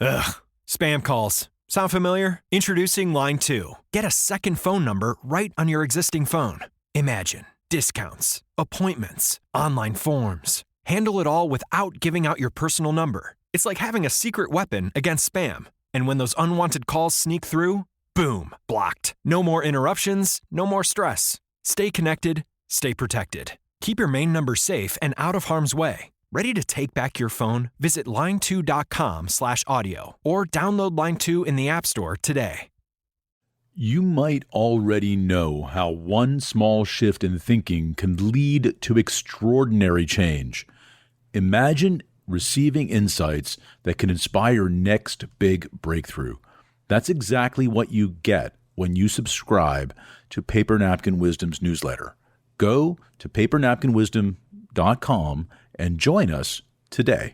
Ugh. Spam calls. Sound familiar? Introducing Line 2. Get a second phone number right on your existing phone. Imagine discounts, appointments, online forms. Handle it all without giving out your personal number. It's like having a secret weapon against spam. And when those unwanted calls sneak through, boom, blocked. No more interruptions, no more stress. Stay connected, stay protected. Keep your main number safe and out of harm's way. Ready to take back your phone? Visit line2.com/audio or download Line 2 in the App Store today. You might already know how one small shift in thinking can lead to extraordinary change. Imagine receiving insights that can inspire your next big breakthrough. That's exactly what you get when you subscribe to Paper Napkin Wisdom's newsletter. Go to papernapkinwisdom.com and join us today.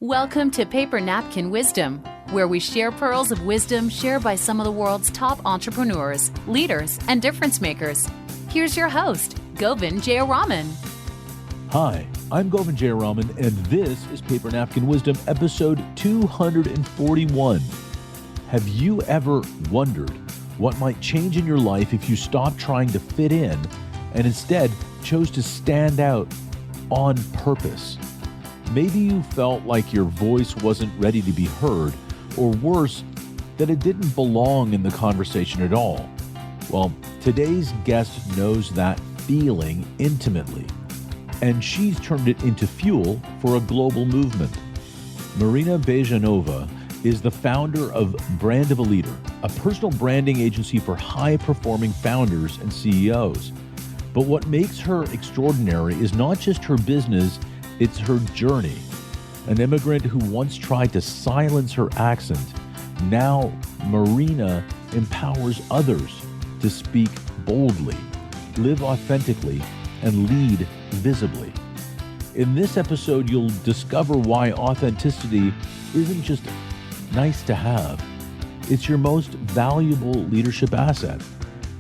Welcome to Paper Napkin Wisdom, where we share pearls of wisdom shared by some of the world's top entrepreneurs, leaders, and difference makers. Here's your host, Govind Jayaraman. Hi, I'm Govind Jayaraman, and this is Paper Napkin Wisdom, episode 241. Have you ever wondered what might change in your life if you stopped trying to fit in and instead chose to stand out on purpose? Maybe you felt like your voice wasn't ready to be heard, or worse, that it didn't belong in the conversation at all. Well, today's guest knows that feeling intimately, and she's turned it into fuel for a global movement. Marina Byezhanova is the founder of Brand of a Leader, a personal branding agency for high-performing founders and CEOs. But what makes her extraordinary is not just her business, it's her journey. An immigrant who once tried to silence her accent, now Marina empowers others to speak boldly, live authentically, and lead visibly. In this episode, you'll discover why authenticity isn't just nice to have. It's your most valuable leadership asset.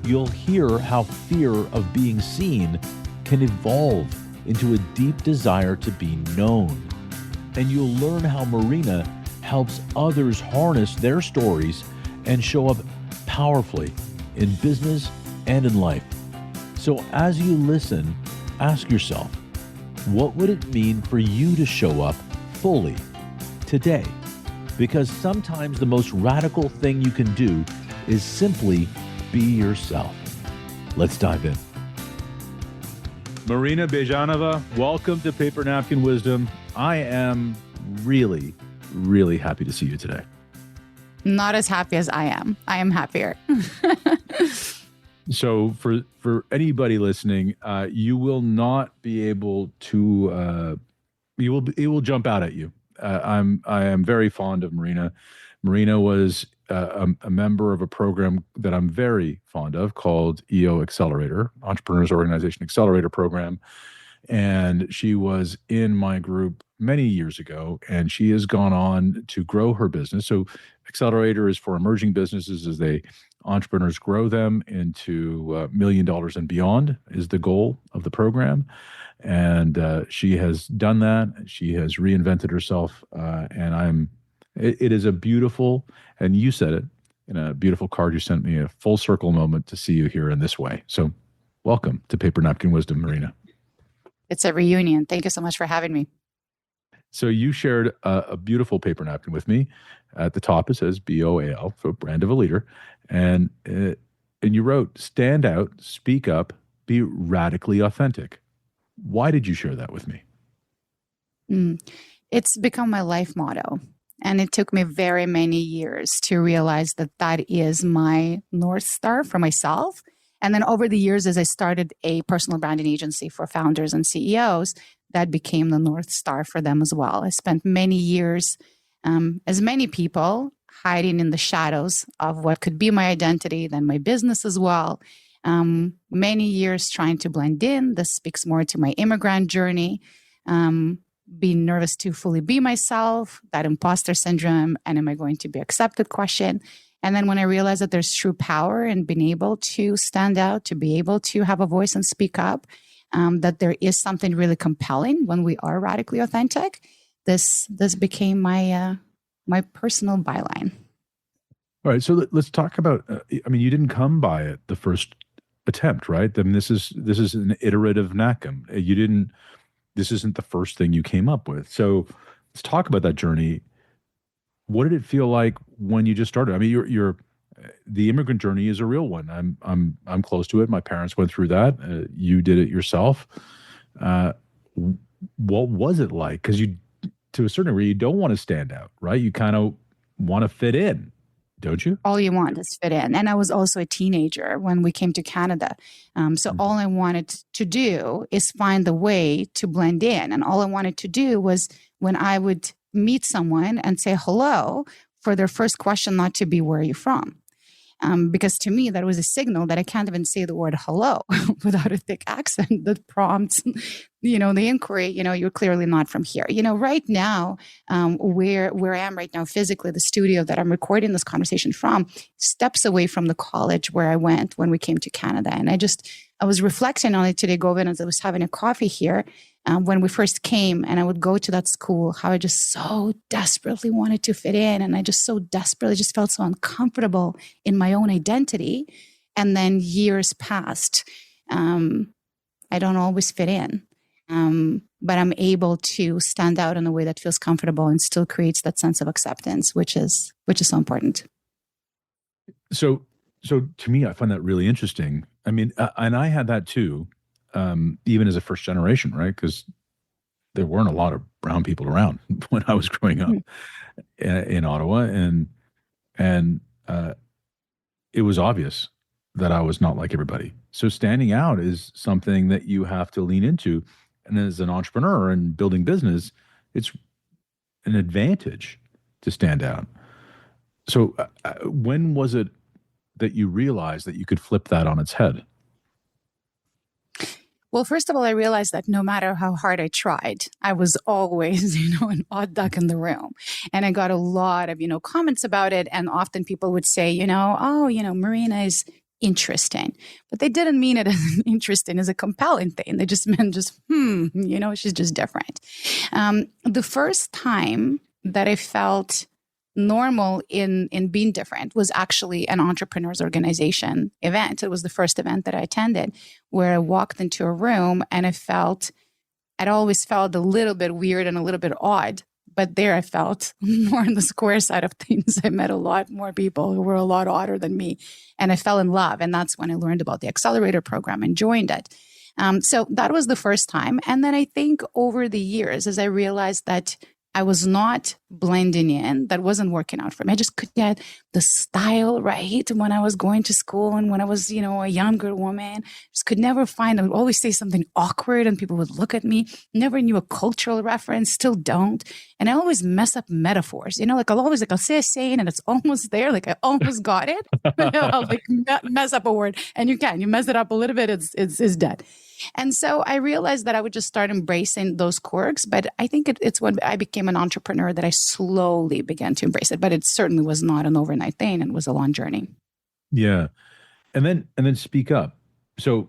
You'll hear how fear of being seen can evolve into a deep desire to be known. And you'll learn how Marina helps others harness their stories and show up powerfully in business and in life. So as you listen, ask yourself, what would it mean for you to show up fully today? Because sometimes the most radical thing you can do is simply be yourself. Let's dive in. Marina Byezhanova, welcome to Paper Napkin Wisdom. I am really, really happy to see you today. Not as happy as I am. I am happier. So for anybody listening, you will not be able to, it will jump out at you. I am very fond of Marina. Marina was a member of a program that I'm very fond of called EO Accelerator, Entrepreneurs Organization Accelerator Program. And she was in my group many years ago, and she has gone on to grow her business. So Accelerator is for emerging businesses as entrepreneurs grow them into $1 million and beyond is the goal of the program. And she has done that. She has reinvented herself. And it is a beautiful, and you said it in a beautiful card you sent me, a full circle moment to see you here in this way. So welcome to Paper Napkin Wisdom, Marina. It's a reunion. Thank you so much for having me. So you shared a beautiful paper napkin with me. At the top, it says BOAL, so Brand of a Leader. And you wrote, stand out, speak up, be radically authentic. Why did you share that with me? It's become my life motto. And it took me very many years to realize that that is my North Star for myself. And then over the years, as I started a personal branding agency for founders and CEOs, that became the North Star for them as well. I spent many years, as many people, hiding in the shadows of what could be my identity, then my business as well. Many years trying to blend in. This speaks more to my immigrant journey. Being nervous to fully be myself, that imposter syndrome, and am I going to be accepted question. And then when I realized that there's true power in being able to stand out, to be able to have a voice and speak up, that there is something really compelling when we are radically authentic, this became my my personal byline. All right, so let's talk about. You didn't come by it the first attempt, right? I mean, this is an iterative napkin. You didn't. This isn't the first thing you came up with. So let's talk about that journey. What did it feel like when you just started? I mean, you're the immigrant journey is a real one. I'm close to it. My parents went through that. You did it yourself. What was it like? Because you, to a certain degree, you don't want to stand out, right? You kind of want to fit in, don't you? All you want is fit in. And I was also a teenager when we came to Canada. So all I wanted to do is find the way to blend in. And all I wanted to do was when I would meet someone and say hello, for their first question not to be, where are you from? Because to me, that was a signal that I can't even say the word hello without a thick accent that prompts, the inquiry, you're clearly not from here. Right now, where I am right now, physically, the studio that I'm recording this conversation from steps away from the college where I went when we came to Canada. And I was reflecting on it today, Govind, as I was having a coffee here. When we first came and I would go to that school, how I just so desperately wanted to fit in. And I just so desperately just felt so uncomfortable in my own identity. And then years passed. I don't always fit in, but I'm able to stand out in a way that feels comfortable and still creates that sense of acceptance, which is so important. So to me, I find that really interesting. I mean, and I had that too. Even as a first generation, right? Because there weren't a lot of brown people around when I was growing up in Ottawa, and it was obvious that I was not like everybody. So standing out is something that you have to lean into, and as an entrepreneur and building business, it's an advantage to stand out. So when was it that you realized that you could flip that on its head? Well, first of all, I realized that no matter how hard I tried, I was always, an odd duck in the room. And I got a lot of, comments about it. And often people would say, Marina is interesting. But they didn't mean it as interesting, as a compelling thing. They just meant she's just different. The first time that I felt normal in being different was actually an entrepreneurs organization event. It was the first event that I attended where I walked into a room and I'd always felt a little bit weird and a little bit odd, but there I felt more on the square side of things. I met a lot more people who were a lot odder than me, and I fell in love. And that's when I learned about the accelerator program and joined it. So that was the first time. And then I think over the years, as I realized that I was not blending in, that wasn't working out for me. I just couldn't get the style right when I was going to school and when I was, a younger woman. Just could never find, I would always say something awkward and people would look at me. Never knew a cultural reference, still don't. And I always mess up metaphors, I'll say a saying and it's almost there, like I almost got it. I'll mess up a word, and you mess it up a little bit, it's dead. And so I realized that I would just start embracing those quirks. But I think it's when I became an entrepreneur that I slowly began to embrace it. But it certainly was not an overnight thing, and it was a long journey. Yeah. And then speak up. So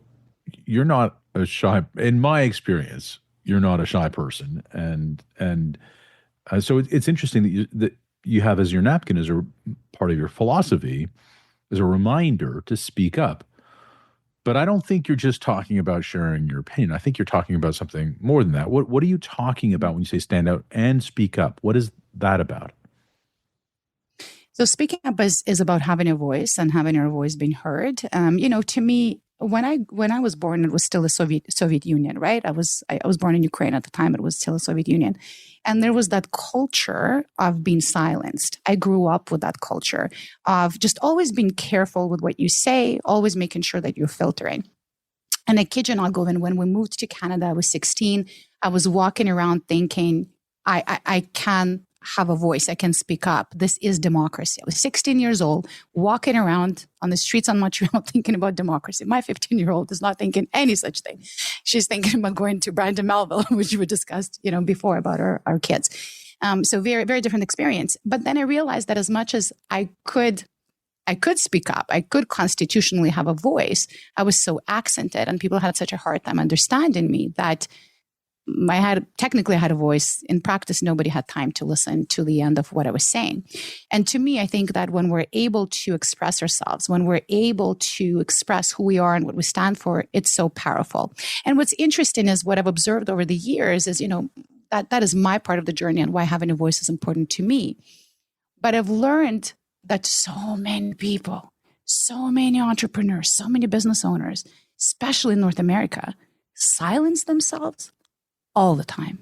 you're not a shy, in my experience, you're not a shy person. And so it's interesting that you have as your napkin, as a part of your philosophy, as a reminder to speak up. But I don't think you're just talking about sharing your opinion. I think you're talking about something more than that. What are you talking about when you say stand out and speak up? What is that about? So speaking up is about having a voice and having your voice being heard. To me, when I was born, it was still the Soviet Union, right? I was born in Ukraine at the time. It was still the Soviet Union. And there was that culture of being silenced. I grew up with that culture of just always being careful with what you say, always making sure that you're filtering. And I kid you not, Govind, when we moved to Canada, I was 16. I was walking around thinking, I can have a voice. I can speak up. This is democracy. I was 16 years old, walking around on the streets in Montreal thinking about democracy. My 15-year-old is not thinking any such thing. She's thinking about going to Brandon Melville, which we discussed, before about our kids. So very, very different experience. But then I realized that as much as I could speak up, I could constitutionally have a voice, I was so accented and people had such a hard time understanding me that technically I had a voice. In practice, nobody had time to listen to the end of what I was saying. And to me, I think that when we're able to express ourselves, when we're able to express who we are and what we stand for, it's so powerful. And what's interesting is what I've observed over the years is, that is my part of the journey and why having a voice is important to me. But I've learned that so many people, so many entrepreneurs, so many business owners, especially in North America, silence themselves all the time.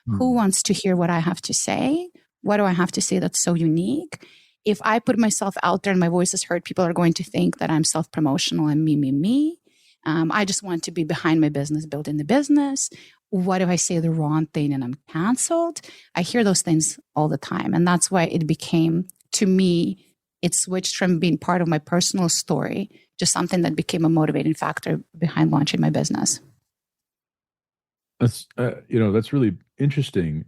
Who wants to hear what I have to say? What do I have to say that's so unique? If I put myself out there and my voice is heard, people are going to think that I'm self-promotional and me. I just want to be behind my business, building the business. What if I say the wrong thing and I'm canceled? I hear those things all the time. And that's why it became, to me, it switched from being part of my personal story to something that became a motivating factor behind launching my business. That's really interesting.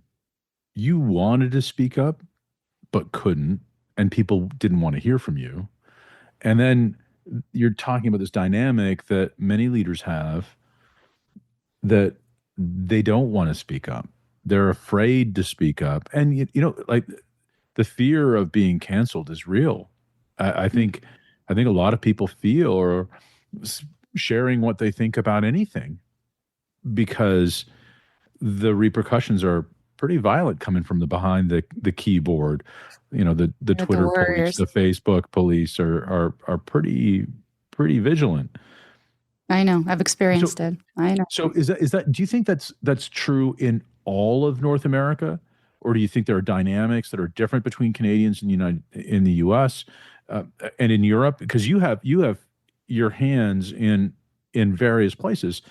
You wanted to speak up, but couldn't, and people didn't want to hear from you. And then you're talking about this dynamic that many leaders have, that they don't want to speak up. They're afraid to speak up. And, like the fear of being canceled is real. I think a lot of people feel or sharing what they think about anything, because the repercussions are pretty violent coming from behind the keyboard. The Twitter police, the Facebook police are pretty vigilant. I know. I've experienced it. I know. So is that? Do you think that's true in all of North America, or do you think there are dynamics that are different between Canadians and in the U.S. And in Europe? Because you have your hands in various places.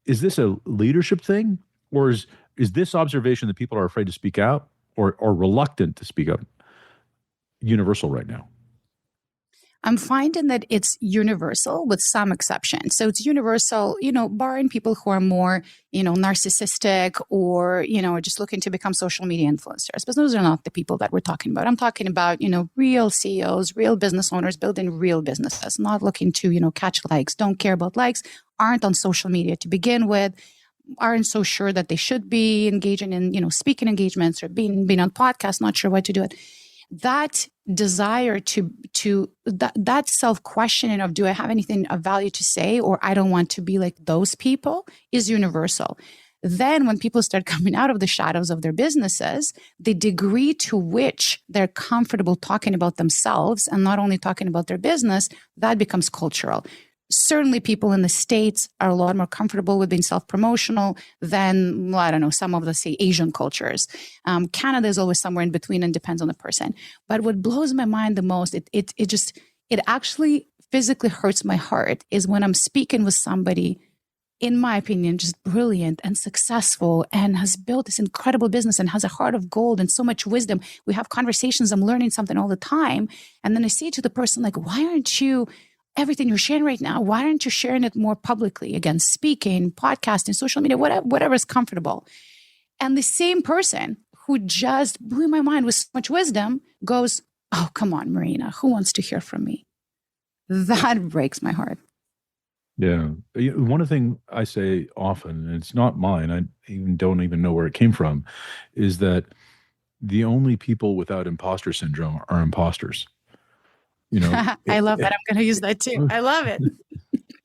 Is this a leadership thing, or is this observation that people are afraid to speak out or reluctant to speak up universal right now? I'm finding that it's universal with some exceptions. So it's universal, barring people who are more, narcissistic or, just looking to become social media influencers. But those are not the people that we're talking about. I'm talking about, real CEOs, real business owners building real businesses, not looking to, catch likes, don't care about likes, aren't on social media to begin with, aren't so sure that they should be engaging in, speaking engagements or being on podcasts, not sure what to do it. That desire that self-questioning of, do I have anything of value to say, or I don't want to be like those people, is universal. Then when people start coming out of the shadows of their businesses, the degree to which they're comfortable talking about themselves and not only talking about their business, that becomes cultural. Certainly people in the States are a lot more comfortable with being self-promotional than, I don't know, some of the, say, Asian cultures. Canada is always somewhere in between and depends on the person. But what blows my mind the most, it actually physically hurts my heart, is when I'm speaking with somebody, in my opinion, just brilliant and successful and has built this incredible business and has a heart of gold and so much wisdom. We have conversations, I'm learning something all the time. And then I say to the person, like, why aren't you, everything you're sharing right now, why aren't you sharing it more publicly? Again, speaking, podcasting, social media, whatever is comfortable. And the same person who just blew my mind with so much wisdom goes, oh, come on, Marina, who wants to hear from me? That breaks my heart. Yeah. One of the things I say often, and it's not mine, I don't even know where it came from, is that the only people without imposter syndrome are imposters. I love that. I'm going to use that too. I love it.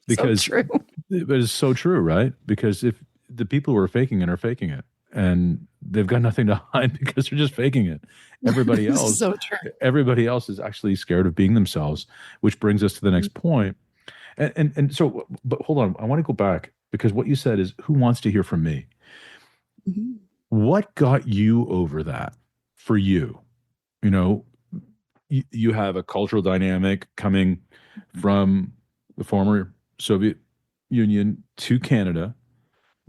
Because so true. It is so true, right? Because if the people who are faking it, and they've got nothing to hide because they're just faking it. Everybody else, so true. Everybody else is actually scared of being themselves, which brings us to the next point. And so, but hold on, I want to go back, because what you said is, who wants to hear from me? Mm-hmm. What got you over that for you? You have a cultural dynamic coming from the former Soviet Union to Canada,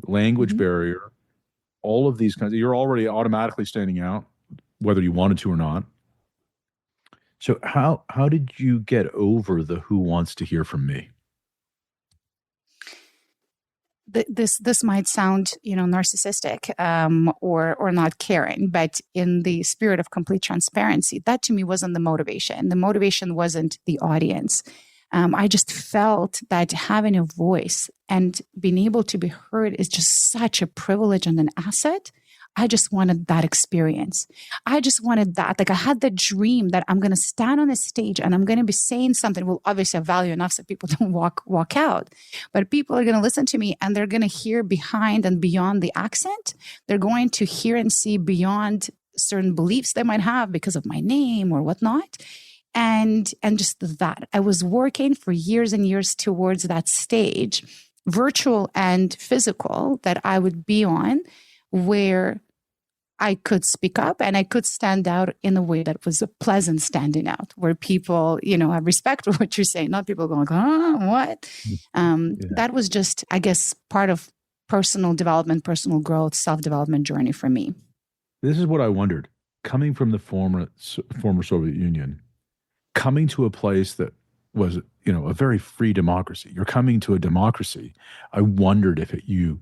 language barrier, all of these kinds. You're already automatically standing out, whether you wanted to or not. So how did you get over the who wants to hear from me? This might sound, narcissistic or not caring, but in the spirit of complete transparency, that to me wasn't the motivation. The motivation wasn't the audience. I just felt that having a voice and being able to be heard is just such a privilege and an asset. I just wanted that experience. I just wanted that. Like I had the dream that I'm going to stand on a stage and I'm going to be saying something. Well, obviously I value enough so people don't walk out, but people are going to listen to me and they're going to hear behind and beyond the accent. They're going to hear and see beyond certain beliefs they might have because of my name or whatnot. And just that. I was working for years and years towards that stage, virtual and physical, that I would be on, where I could speak up and I could stand out in a way that was a pleasant standing out, where people, have respect for what you're saying, not people going, what? That was just, I guess, part of personal development, personal growth, self-development journey for me. This is what I wondered. Coming from the former Soviet Union, coming to a place that was, a very free democracy. You're coming to a democracy. I wondered if you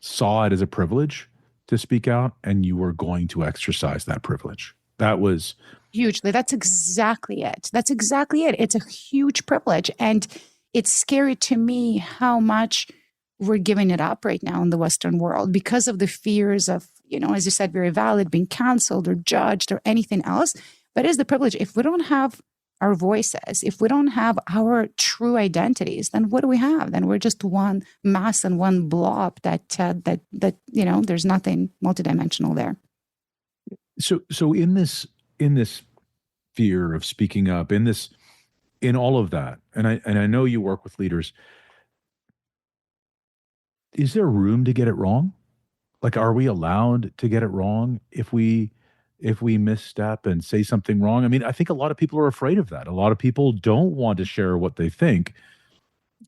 saw it as a privilege to speak out and you were going to exercise that privilege. That was hugely. That's exactly it. It's a huge privilege. And it's scary to me how much we're giving it up right now in the Western world because of the fears of, as you said, very valid, being canceled or judged or anything else. But it's the privilege. If we don't have our voices, if we don't have our true identities, then what do we have? Then we're just one mass and one blob that there's nothing multidimensional there. So in this fear of speaking up, in all of that, and I know you work with leaders, is there room to get it wrong? Like, are we allowed to get it wrong if we misstep and say something wrong? I mean, I think a lot of people are afraid of that. A lot of people don't want to share what they think,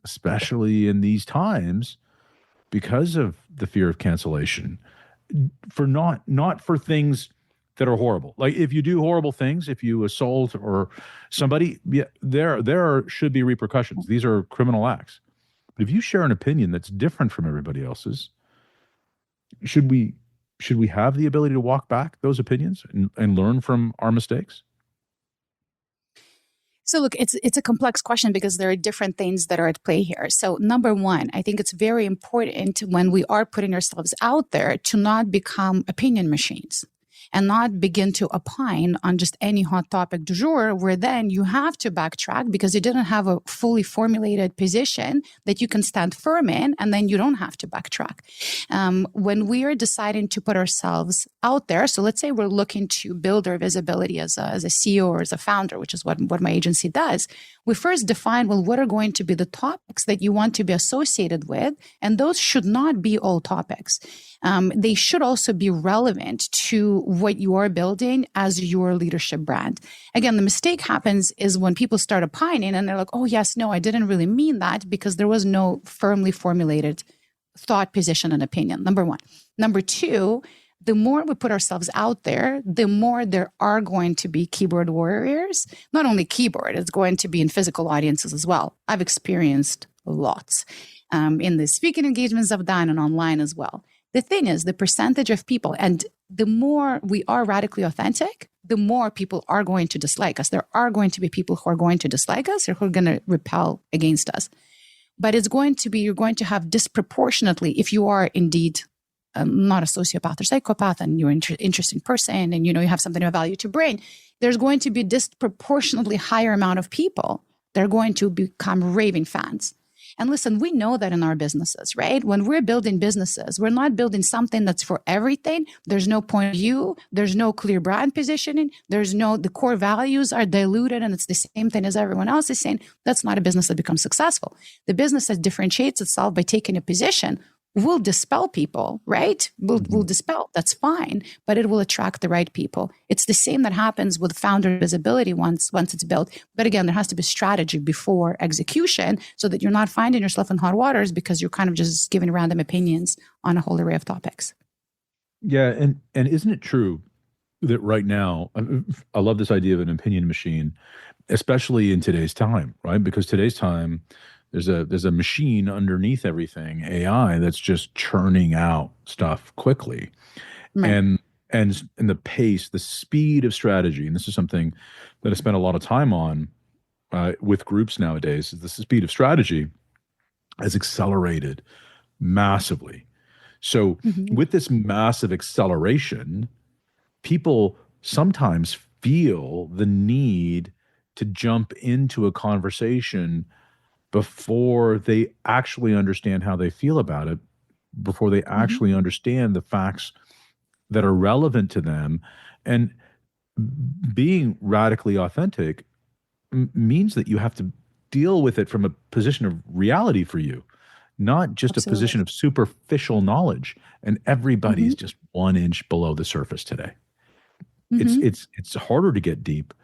especially in these times, because of the fear of cancellation, for not for things that are horrible. Like if you do horrible things, if you assault or somebody, there should be repercussions. These are criminal acts. But if you share an opinion that's different from everybody else's, should we have the ability to walk back those opinions and learn from our mistakes? So look, it's a complex question because there are different things that are at play here. So number one, I think it's very important when we are putting ourselves out there to not become opinion machines and not begin to opine on just any hot topic du jour, where then you have to backtrack because you didn't have a fully formulated position that you can stand firm in, and then you don't have to backtrack. When we are deciding to put ourselves out there, so let's say we're looking to build our visibility as a CEO or as a founder, which is what my agency does, we first define, well, what are going to be the topics that you want to be associated with, and those should not be all topics. They should also be relevant to what you are building as your leadership brand. Again, the mistake happens is when people start opining and they're like, oh, yes, no, I didn't really mean that, because there was no firmly formulated thought, position, and opinion, number one. Number two, the more we put ourselves out there, the more there are going to be keyboard warriors. Not only keyboard, it's going to be in physical audiences as well. I've experienced lots in the speaking engagements I've done and online as well. The thing is, the percentage of people, and the more we are radically authentic, the more people are going to dislike us. There are going to be people who are going to dislike us or who are going to repel against us. But it's going to be, you're going to have disproportionately, if you are indeed not a sociopath or psychopath and you're an interesting person and you have something of value to bring, there's going to be a disproportionately higher amount of people that are going to become raving fans. And listen, we know that in our businesses, right? When we're building businesses, we're not building something that's for everything. There's no point of view. There's no clear brand positioning. The core values are diluted and it's the same thing as everyone else is saying. That's not a business that becomes successful. The business that differentiates itself by taking a position will dispel people, right? Will dispel. That's fine, but it will attract the right people. It's the same that happens with founder visibility once it's built. But again, there has to be strategy before execution so that you're not finding yourself in hot waters because you're kind of just giving random opinions on a whole array of topics. Yeah, and isn't it true that right now, I love this idea of an opinion machine, especially in today's time, right? Because today's time, there's a machine underneath everything, AI, that's just churning out stuff quickly. Right. And the pace, the speed of strategy, and this is something that I spent a lot of time on with groups nowadays is the speed of strategy has accelerated massively. So with this massive acceleration, people sometimes feel the need to jump into a conversation before they actually understand how they feel about it, before they actually understand the facts that are relevant to them. And being radically authentic means that you have to deal with it from a position of reality for you, not just a position of superficial knowledge. And everybody's just 1 inch below the surface today. It's harder to get deep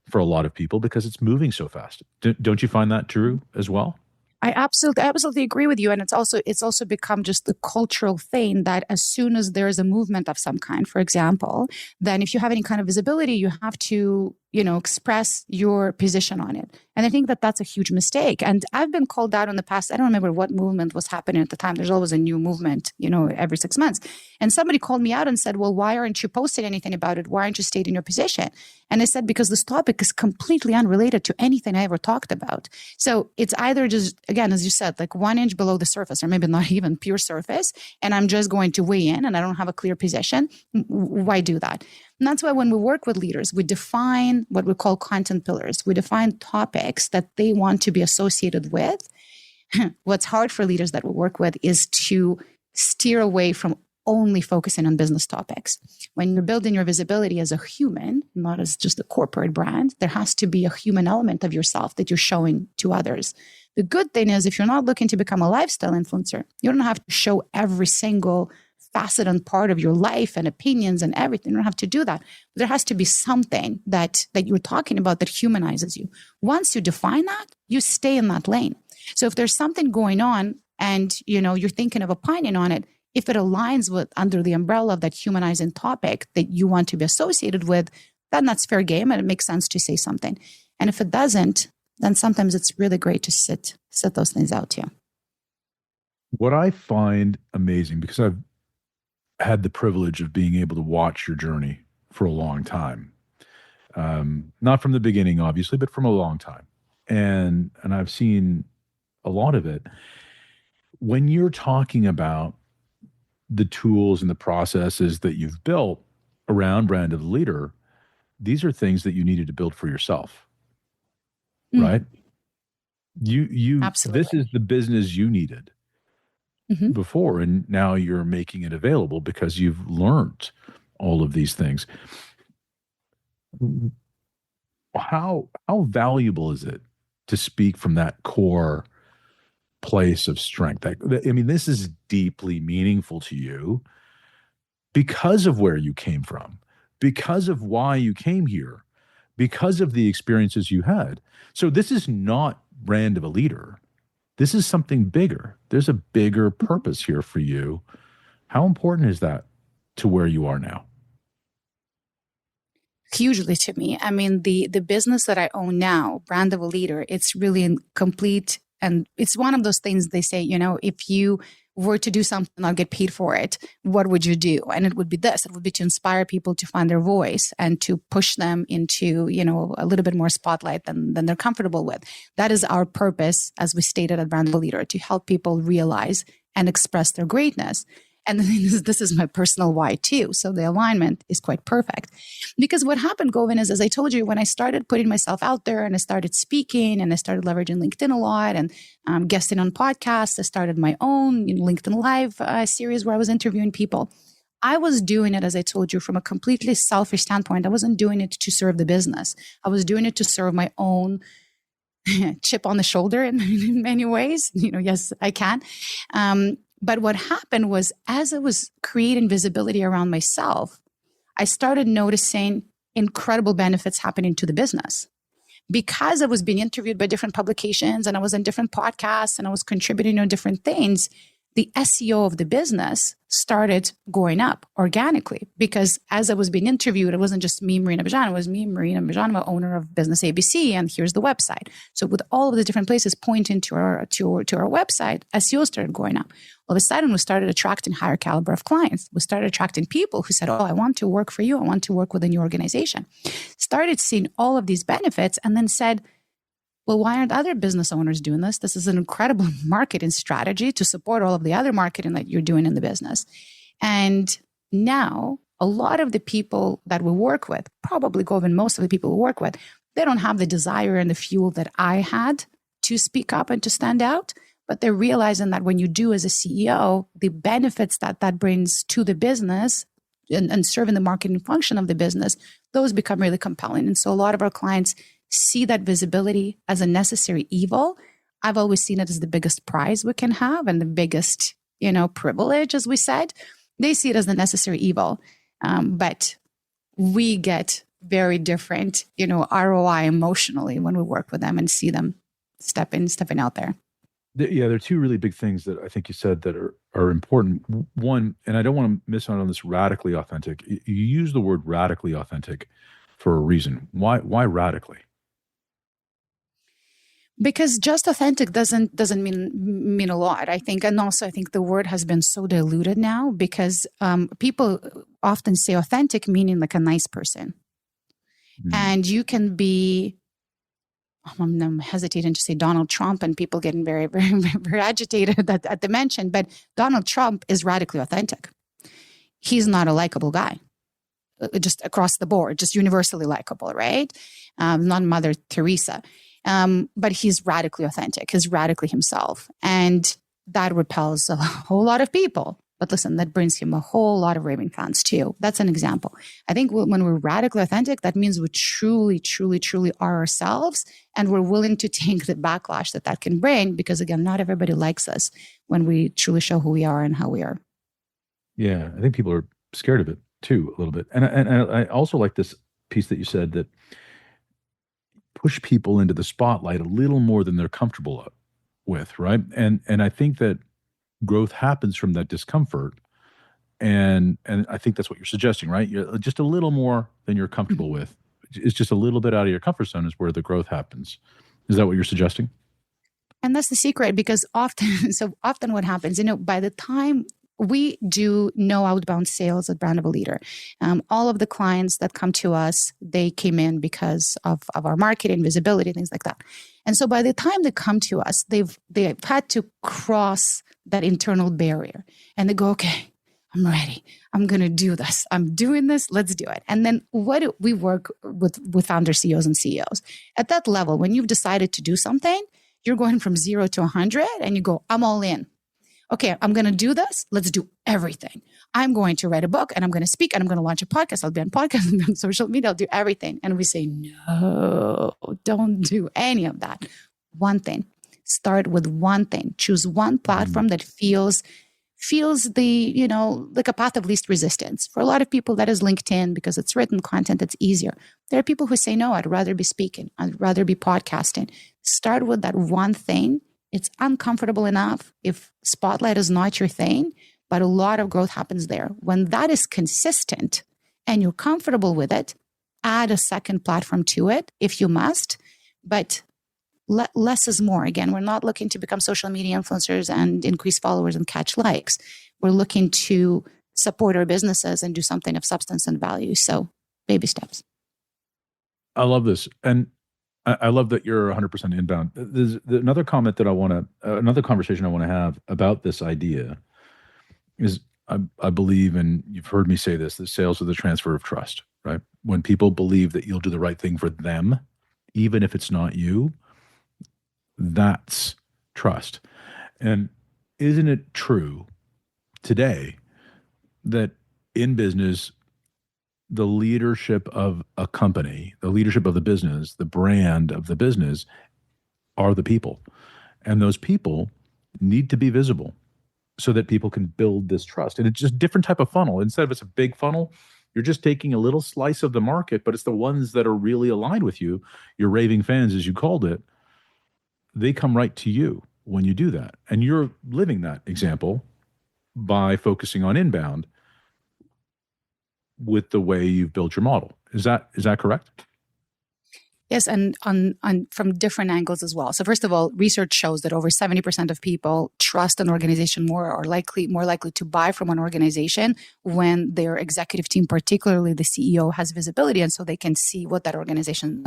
for a lot of people because it's moving so fast. Don't you find that true as well? I absolutely agree with you. And it's also become just the cultural thing that as soon as there is a movement of some kind, for example, then if you have any kind of visibility, you have to, express your position on it. And I think that that's a huge mistake. And I've been called out in the past. I don't remember what movement was happening at the time. There's always a new movement, every 6 months. And somebody called me out and said, well, why aren't you posting anything about it? Why aren't you stating your position? And I said, because this topic is completely unrelated to anything I ever talked about. So it's either just, again, as you said, like 1 inch below the surface, or maybe not even pure surface, and I'm just going to weigh in and I don't have a clear position. Why do that? And that's why when we work with leaders, we define what we call content pillars. We define topics that they want to be associated with. What's hard for leaders that we work with is to steer away from only focusing on business topics. When you're building your visibility as a human, not as just a corporate brand, there has to be a human element of yourself that you're showing to others. The good thing is if you're not looking to become a lifestyle influencer, you don't have to show every single facet and part of your life and opinions and everything. You don't have to do that. There has to be something that you're talking about that humanizes you. Once you define that, you stay in that lane. So if there's something going on and you're thinking of opining on it, if it aligns with under the umbrella of that humanizing topic that you want to be associated with, then that's fair game and it makes sense to say something. And if it doesn't, then sometimes it's really great to sit those things out too. What I find amazing, because I've had the privilege of being able to watch your journey for a long time. Not from the beginning, obviously, but from a long time. And I've seen a lot of it. When you're talking about the tools and the processes that you've built around Brand of the Leader, these are things that you needed to build for yourself, right? You Absolutely. This is the business you needed before, and now you're making it available because you've learned all of these things. How valuable is it to speak from that core place of strength? This is deeply meaningful to you because of where you came from, because of why you came here, because of the experiences you had. So this is not Brand of a Leader. This is something bigger. There's a bigger purpose here for you. How important is that to where you are now? Hugely to me. I mean, the business that I own now, Brand of a Leader, it's really complete. And it's one of those things they say, if you were to do something, not get paid for it, what would you do? And it would be this. It would be to inspire people to find their voice and to push them into, a little bit more spotlight than they're comfortable with. That is our purpose, as we stated at Brand of a Leader, to help people realize and express their greatness. And this is my personal why too. So the alignment is quite perfect. Because what happened, Govin, is, as I told you, when I started putting myself out there and I started speaking and I started leveraging LinkedIn a lot and guesting on podcasts, I started my own LinkedIn Live series where I was interviewing people. I was doing it, as I told you, from a completely selfish standpoint. I wasn't doing it to serve the business. I was doing it to serve my own chip on the shoulder in many ways. Yes, I can. But what happened was, as I was creating visibility around myself, I started noticing incredible benefits happening to the business. Because I was being interviewed by different publications and I was on different podcasts and I was contributing on different things, the SEO of the business started going up organically. Because as I was being interviewed, it wasn't just me, Marina Byezhanova, it was me, Marina Byezhanova, owner of Business ABC, and here's the website. So with all of the different places pointing to our website, SEO started going up. All of a sudden, we started attracting higher caliber of clients. We started attracting people who said, oh, I want to work for you. I want to work within your organization. Started seeing all of these benefits and then said, Well, why aren't other business owners doing this? This is an incredible marketing strategy to support all of the other marketing that you're doing in the business. And now a lot of the people that we work with, probably Govind, most of the people we work with, they don't have the desire and the fuel that I had to speak up and to stand out. But they're realizing that when you do as a CEO, the benefits that brings to the business and serving the marketing function of the business, those become really compelling. And so a lot of our clients see that visibility as a necessary evil. I've always seen it as the biggest prize we can have and the biggest, privilege, as we said. They see it as the necessary evil. But we get very different, ROI emotionally when we work with them and see them stepping out there. Yeah, there are two really big things that I think you said that are important. One, and I don't want to miss out on this, radically authentic. You use the word radically authentic for a reason. Why radically? Because just authentic doesn't mean a lot, I think. And also I think the word has been so diluted now because people often say authentic meaning like a nice person. Mm. And you can be, I'm hesitating to say Donald Trump, and people getting very, very, very agitated at the mention, but Donald Trump is radically authentic. He's not a likable guy, just across the board, just universally likable, right? Not Mother Teresa. But he's radically authentic. He's radically himself. And that repels a whole lot of people. But listen, that brings him a whole lot of raving fans too. That's an example. I think when we're radically authentic, that means we truly, truly, truly are ourselves. And we're willing to take the backlash that can bring. Because again, not everybody likes us when we truly show who we are and how we are. Yeah, I think people are scared of it too, a little bit. And I also like this piece that you said that push people into the spotlight a little more than they're comfortable with, right? And I think that growth happens from that discomfort, and I think that's what you're suggesting, right? You're just a little more than you're comfortable mm-hmm. with. It's just a little bit out of your comfort zone is where the growth happens. Is that what you're suggesting? And that's the secret, because often what happens, by the time we do no outbound sales at Brand of a Leader. All of the clients that come to us, they came in because of our marketing, visibility, things like that. And so by the time they come to us, they've had to cross that internal barrier. And they go, okay, I'm ready. I'm going to do this. I'm doing this. Let's do it. And then we work with founder CEOs and CEOs. At that level, when you've decided to do something, you're going from 0 to 100 and you go, I'm all in. Okay, I'm going to do this. Let's do everything. I'm going to write a book and I'm going to speak and I'm going to launch a podcast. I'll be on podcasts and on social media. I'll do everything. And we say, no, don't do any of that. One thing. Start with one thing. Choose one platform that feels the, like a path of least resistance. For a lot of people, that is LinkedIn because it's written content. It's easier. There are people who say, no, I'd rather be speaking. I'd rather be podcasting. Start with that one thing. It's uncomfortable enough if spotlight is not your thing, but a lot of growth happens there. When that is consistent and you're comfortable with it, add a second platform to it if you must, but less is more. Again, we're not looking to become social media influencers and increase followers and catch likes. We're looking to support our businesses and do something of substance and value. So baby steps. I love this. And I love that you're 100% inbound. There's another comment that another conversation I want to have about this idea is I believe, and you've heard me say this, that sales are the transfer of trust, right? When people believe that you'll do the right thing for them, even if it's not you, that's trust. And isn't it true today that in business, the leadership of a company, the leadership of the business, the brand of the business are the people. And those people need to be visible so that people can build this trust. And it's just a different type of funnel. Instead of it's a big funnel, you're just taking a little slice of the market, but it's the ones that are really aligned with you, your raving fans, as you called it. They come right to you when you do that. And you're living that example by focusing on inbound with the way you've built your model. Is that correct? Yes, and on from different angles as well. So first of all, research shows that over 70% of people trust an organization more likely to buy from an organization when their executive team, particularly the CEO, has visibility, and so they can see what that organization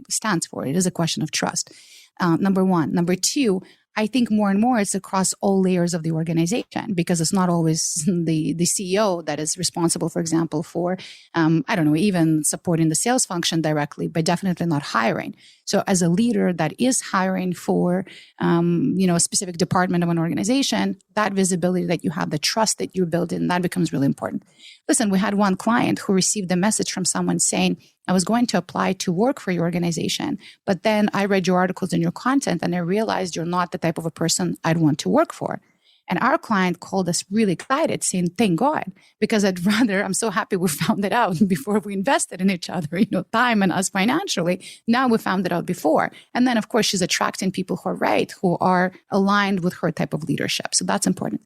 stands for. It is a question of trust. Number one. Number two, I think more and more it's across all layers of the organization, because it's not always the CEO that is responsible, for example, for, even supporting the sales function directly, but definitely not hiring. So as a leader that is hiring for, a specific department of an organization, that visibility that you have, the trust that you're building, that becomes really important. Listen, we had one client who received a message from someone saying, I was going to apply to work for your organization, but then I read your articles and your content and I realized you're not the type of a person I'd want to work for. And our client called us really excited, saying, thank God, because I'm so happy we found it out before we invested in each other, time and us financially. Now we found it out before. And then, of course, she's attracting people who are aligned with her type of leadership. So that's important.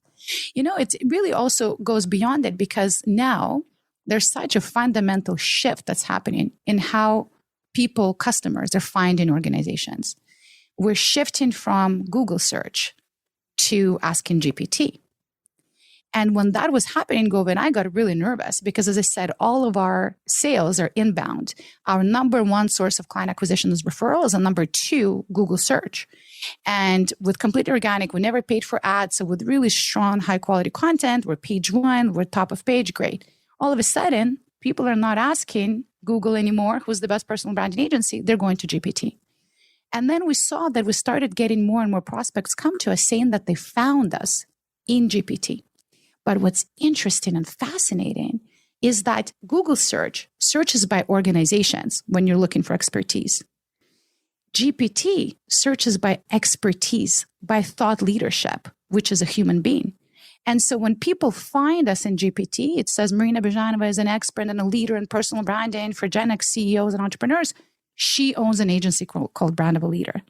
It really also goes beyond it, because now there's such a fundamental shift that's happening in how customers are finding organizations. We're shifting from Google search to asking GPT. And when that was happening, Govind, I got really nervous because, as I said, all of our sales are inbound. Our number one source of client acquisition is referrals, and number two, Google search. And with completely organic, we never paid for ads. So with really strong, high quality content, we're page one, we're top of page, great. All of a sudden, people are not asking Google anymore, who's the best personal branding agency. They're going to GPT. And then we saw that we started getting more and more prospects come to us saying that they found us in GPT. But what's interesting and fascinating is that Google searches by organizations when you're looking for expertise. GPT searches by expertise, by thought leadership, which is a human being. And so when people find us in GPT, it says Marina Byezhanova is an expert and a leader in personal branding for Gen X CEOs and entrepreneurs. She owns an agency called Brand of a Leader,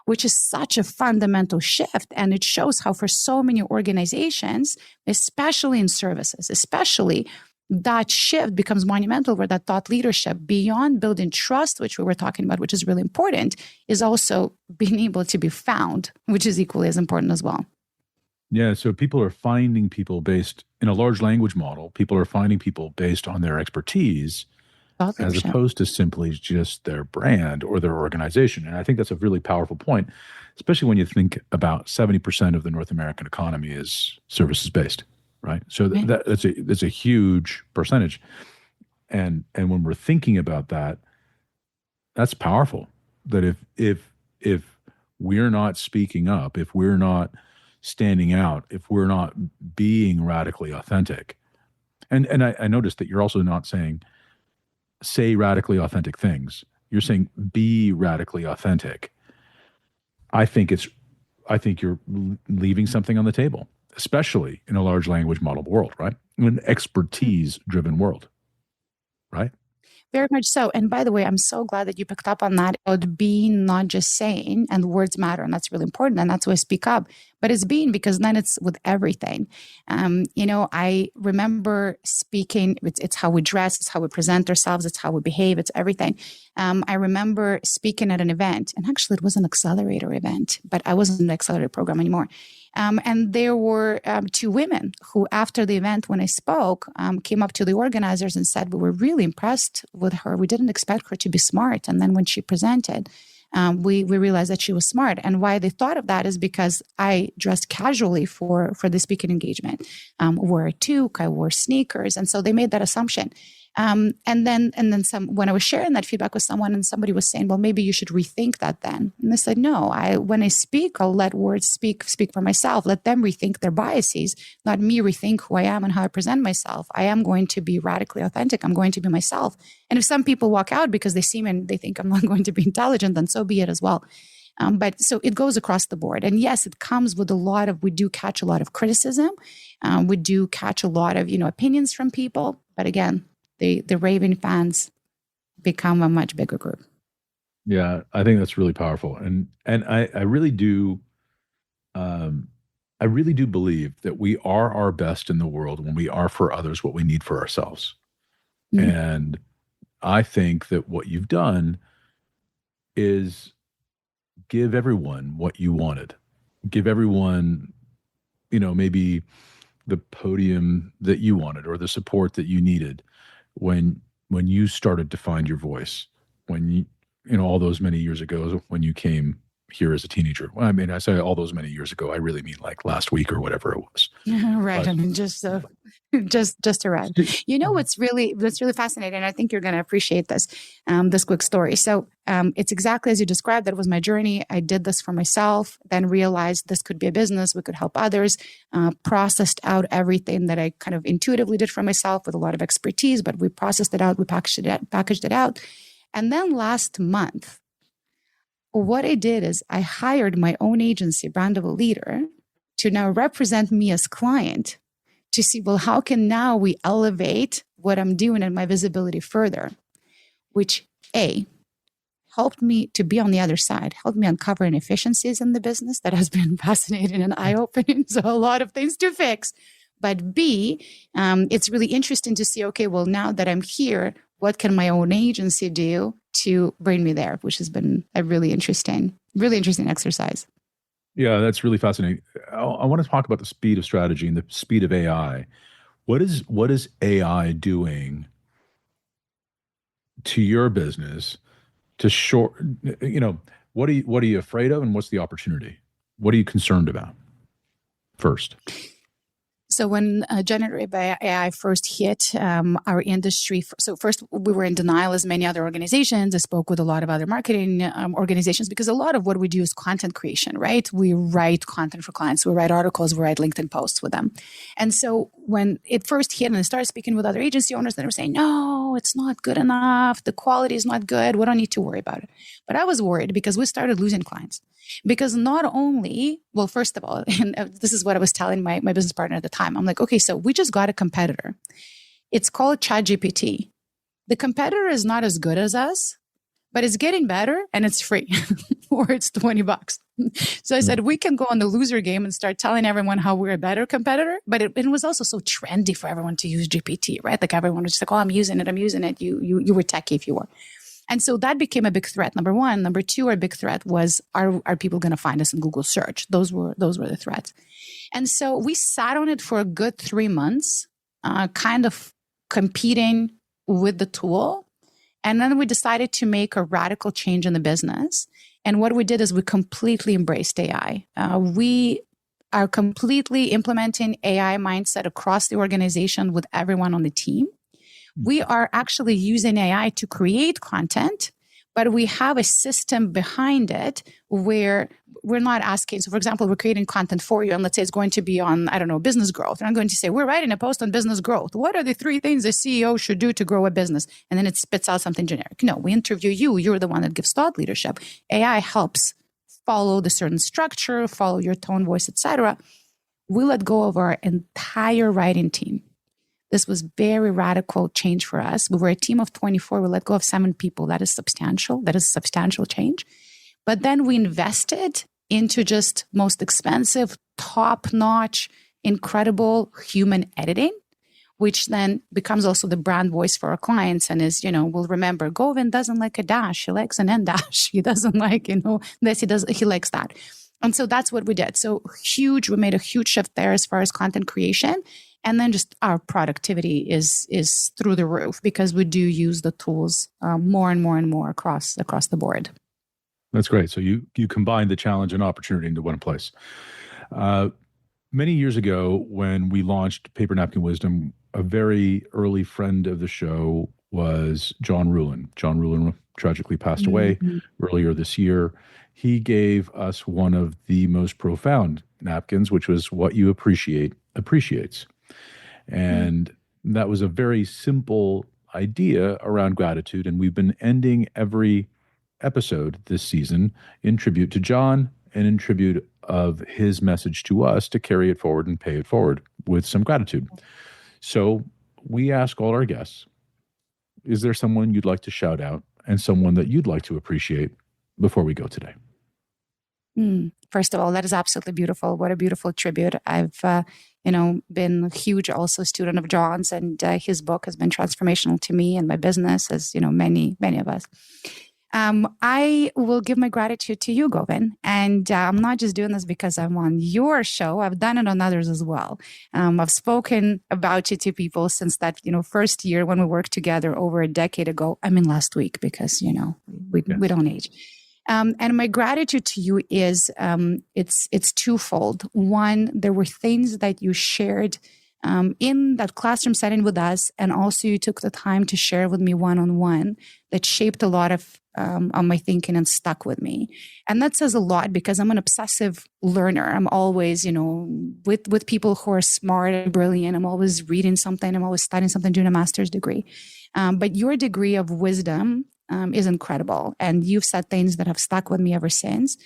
which is such a fundamental shift. And it shows how for so many organizations, especially in services, that shift becomes monumental, where that thought leadership, beyond building trust, which we were talking about, which is really important, is also being able to be found, which is equally as important as well. Yeah, so people are finding people based in a large language model. People are finding people based on their expertise, as opposed to simply just their brand or their organization. And I think that's a really powerful point, especially when you think about 70% of the North American economy is services based, right? So that's a huge percentage. And when we're thinking about that, that's powerful. That if we're not speaking up, if we're not standing out, if we're not being radically authentic, and I noticed that you're also not saying say radically authentic things. You're saying be radically authentic. I think you're leaving something on the table, especially in a large language model world, right? In an expertise driven world, right? Very much so. And by the way, I'm so glad that you picked up on that, about being not just saying, and words matter, and that's really important, and that's why I speak up, but it's being, because then it's with everything. I remember speaking, it's how we dress, it's how we present ourselves, it's how we behave, it's everything. I remember speaking at an event, and actually it was an accelerator event, but I wasn't in the accelerator program anymore. And there were two women who, after the event, when I spoke, came up to the organizers and said, we were really impressed with her. We didn't expect her to be smart. And then when she presented, we realized that she was smart. And why they thought of that is because I dressed casually for the speaking engagement. Wore a toque, I wore sneakers. And so they made that assumption. And then some, when I was sharing that feedback with someone, and somebody was saying, well, maybe you should rethink that then. And I said, no, when I speak, I'll let words speak for myself. Let them rethink their biases, not me rethink who I am and how I present myself. I am going to be radically authentic. I'm going to be myself. And if some people walk out because they see me and they think I'm not going to be intelligent, then so be it as well. But so it goes across the board. And yes, it comes with we do catch a lot of criticism. We do catch a lot of, opinions from people. But again, the raving fans become a much bigger group. Yeah, I think that's really powerful. And I really do believe that we are our best in the world when we are for others what we need for ourselves. Mm-hmm. And I think that what you've done is give everyone what you wanted. Give everyone, maybe the podium that you wanted or the support that you needed when you started to find your voice, when all those many years ago when you came here as a teenager. Well, I mean, I say all those many years ago, I really mean like last week or whatever it was. Right. I mean, just around. What's really fascinating, and I think you're going to appreciate this quick story. So it's exactly as you described. That was my journey. I did this for myself, then realized this could be a business. We could help others, processed out everything that I kind of intuitively did for myself with a lot of expertise, but we processed it out, we packaged it out. And then last month, what I did is I hired my own agency, Brand of a Leader, to now represent me as client to see, well, how can now we elevate what I'm doing and my visibility further, which helped me to be on the other side, helped me uncover inefficiencies in the business. That has been fascinating and eye-opening. So a lot of things to fix. But B, it's really interesting to see, okay, well, now that I'm here, what can my own agency do to bring me there, which has been a really interesting exercise. Yeah, that's really fascinating. I want to talk about the speed of strategy and the speed of AI. What is AI doing to your business to what are you afraid of and what's the opportunity? What are you concerned about first? So when generative AI first hit our industry, so first we were in denial as many other organizations. I spoke with a lot of other marketing organizations because a lot of what we do is content creation, right? We write content for clients. We write articles, we write LinkedIn posts with them. And so when it first hit and I started speaking with other agency owners, they were saying, no, it's not good enough. The quality is not good. We don't need to worry about it. But I was worried because we started losing clients. Because not only, well, first of all, and this is what I was telling my business partner at the time. I'm like, okay, so we just got a competitor. It's called ChatGPT. The competitor is not as good as us, but it's getting better and it's free or it's $20. So I said, we can go on the loser game and start telling everyone how we're a better competitor. But it was also so trendy for everyone to use GPT, right? Like everyone was just like, oh, I'm using it. You were techie if you were. And so that became a big threat. Number one. Number two, our big threat was, are people going to find us in Google search? Those were the threats. And so we sat on it for a good 3 months, kind of competing with the tool. And then we decided to make a radical change in the business. And what we did is we completely embraced AI. We are completely implementing AI mindset across the organization with everyone on the team. We are actually using AI to create content, but we have a system behind it where we're not asking. So for example, we're creating content for you and let's say it's going to be on, I don't know, business growth. And I'm going to say, we're writing a post on business growth. What are the 3 things a CEO should do to grow a business? And then it spits out something generic. No, we interview you. You're the one that gives thought leadership. AI helps follow the certain structure, follow your tone, voice, etc. We let go of our entire writing team. This was very radical change for us. We were a team of 24. We let go of 7 people. That is substantial. That is substantial change. But then we invested into just most expensive, top-notch, incredible human editing, which then becomes also the brand voice for our clients and is, we'll remember, Govind doesn't like a dash. He likes an end dash. He doesn't like, this. He likes that. And so that's what we did. So we made a huge shift there as far as content creation. And then just our productivity is through the roof because we do use the tools more and more and more across the board. That's great. So you combine the challenge and opportunity into one place. Many years ago, when we launched Paper Napkin Wisdom, a very early friend of the show was John Ruhlin. John Ruhlin tragically passed away earlier this year. He gave us one of the most profound napkins, which was what you appreciate appreciates. And that was a very simple idea around gratitude. And we've been ending every episode this season in tribute to John and in tribute of his message to us to carry it forward and pay it forward with some gratitude. So we ask all our guests, is there someone you'd like to shout out and someone that you'd like to appreciate before we go today? First of all, that is absolutely beautiful. What a beautiful tribute. I've been a huge also student of John's, and his book has been transformational to me and my business, as many of us. I will give my gratitude to you, Govind. And I'm not just doing this because I'm on your show. I've done it on others as well. I've spoken about you to people since that, first year when we worked together over a decade ago. I mean, last week, because, we don't age. And my gratitude to you is it's twofold. One, there were things that you shared in that classroom setting with us, and also you took the time to share with me one-on-one that shaped a lot of my thinking and stuck with me. And that says a lot because I'm an obsessive learner. I'm always, with people who are smart and brilliant. I'm always reading something. I'm always studying something, doing a master's degree. But your degree of wisdom is incredible. And you've said things that have stuck with me ever since.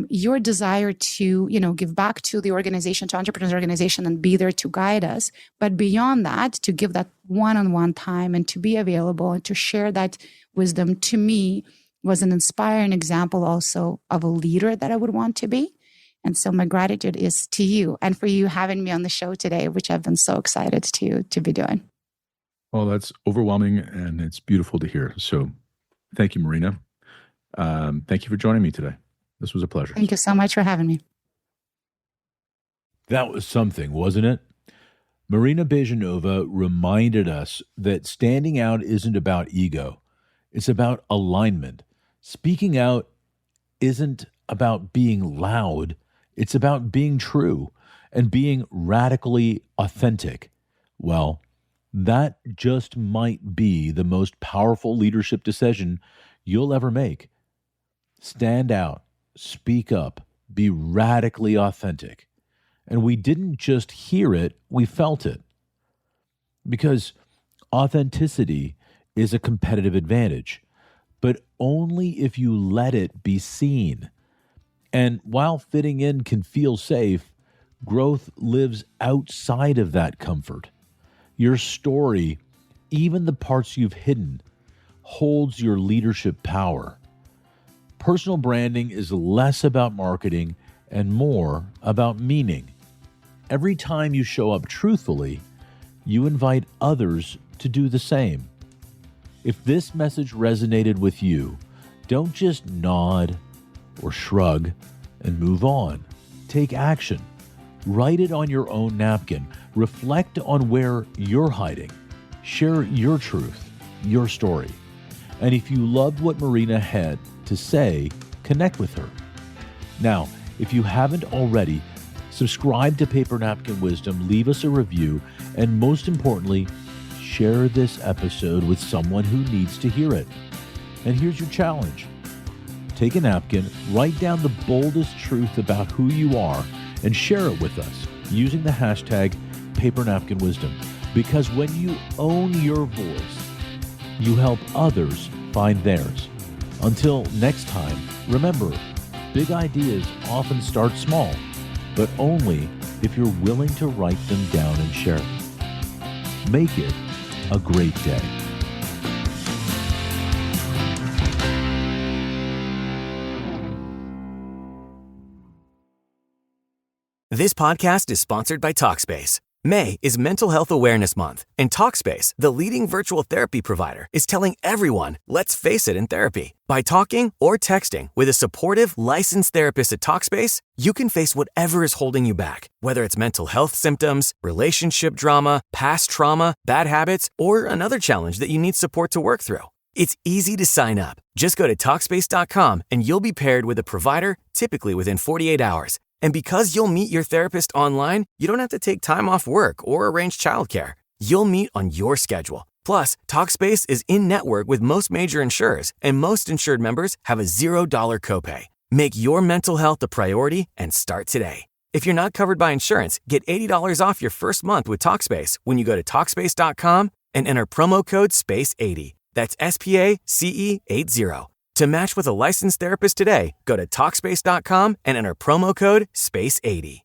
Your desire to, give back to the organization, to Entrepreneurs Organization, and be there to guide us. But beyond that, to give that one-on-one time and to be available and to share that wisdom, to me, was an inspiring example also of a leader that I would want to be. And so my gratitude is to you and for you having me on the show today, which I've been so excited to be doing. Well, that's overwhelming, and it's beautiful to hear. So thank you, Marina. Thank you for joining me today. This was a pleasure. Thank you so much for having me. That was something, wasn't it? Marina Byezhanova reminded us that standing out isn't about ego. It's about alignment. Speaking out isn't about being loud. It's about being true and being radically authentic. Well, that just might be the most powerful leadership decision you'll ever make. Stand out. Speak up, be radically authentic. And we didn't just hear it, we felt it. Because authenticity is a competitive advantage, but only if you let it be seen. And while fitting in can feel safe, growth lives outside of that comfort. Your story, even the parts you've hidden, holds your leadership power. Personal branding is less about marketing and more about meaning. Every time you show up truthfully, you invite others to do the same. If this message resonated with you, don't just nod or shrug and move on. Take action. Write it on your own napkin. Reflect on where you're hiding. Share your truth, your story. And if you loved what Marina had to say, connect with her. Now, if you haven't already, subscribe to Paper Napkin Wisdom, leave us a review, and most importantly, share this episode with someone who needs to hear it. And here's your challenge. Take a napkin, write down the boldest truth about who you are, and share it with us using the hashtag Paper Napkin Wisdom. Because when you own your voice, you help others find theirs. Until next time, remember, big ideas often start small, but only if you're willing to write them down and share them. Make it a great day. This podcast is sponsored by Talkspace. May is Mental Health Awareness Month, and Talkspace, the leading virtual therapy provider, is telling everyone, let's face it in therapy. By talking or texting with a supportive, licensed therapist at Talkspace, you can face whatever is holding you back, whether it's mental health symptoms, relationship drama, past trauma, bad habits, or another challenge that you need support to work through. It's easy to sign up. Just go to Talkspace.com and you'll be paired with a provider, typically within 48 hours. And because you'll meet your therapist online, you don't have to take time off work or arrange childcare. You'll meet on your schedule. Plus, Talkspace is in-network with most major insurers, and most insured members have a $0 copay. Make your mental health a priority and start today. If you're not covered by insurance, get $80 off your first month with Talkspace when you go to Talkspace.com and enter promo code SPACE80. That's SPACE80. To match with a licensed therapist today, go to Talkspace.com and enter promo code SPACE80.